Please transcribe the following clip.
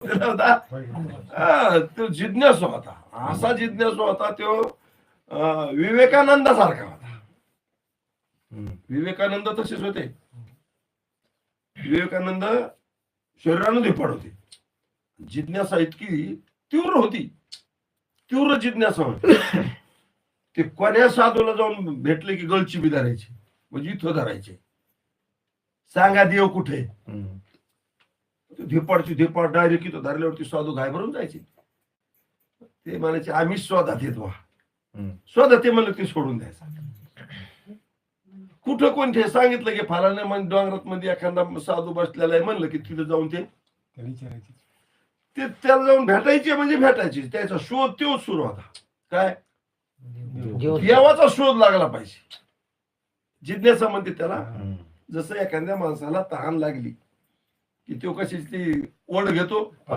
त्याला होता तो जिज्ञासू होता, असा जिज्ञासू होता तो विवेकानंदासारखा होता. विवेकानंद तसेच होते. विवेकानंद शरीरानं धिप्पाड होते. जिज्ञासा इतकी तीव्र होती, तीव्र जिज्ञासा होती. ते कोण्या साधूला जाऊन भेटले की गळची बी धरायची, म्हणजे इथं धरायचे, सांगा देव कुठे. धिप्पाडची धिप्पाड डायरेक्ट इथं धरल्यावरती साधू घाबरून जायचे. ते म्हणायचे आम्ही स्वतः येत वा, स्वतः ते म्हणलं ते सोडून द्यायचं. कुठं कोणते सांगितलं की फलाने म्हणजे डोंगरात मध्ये एखादा साधू बसलेला आहे म्हणलं की तिथं जाऊन ते त्याला जाऊन भेटायचे, म्हणजे भेटायचे. त्याचा शोध तो सुरू होता. काय देवाचा शोध लागला पाहिजे. जिज्ञासा म्हणते त्याला. जसं एखाद्या माणसाला तहान लागली की तो कशी ती ओढ घेतो,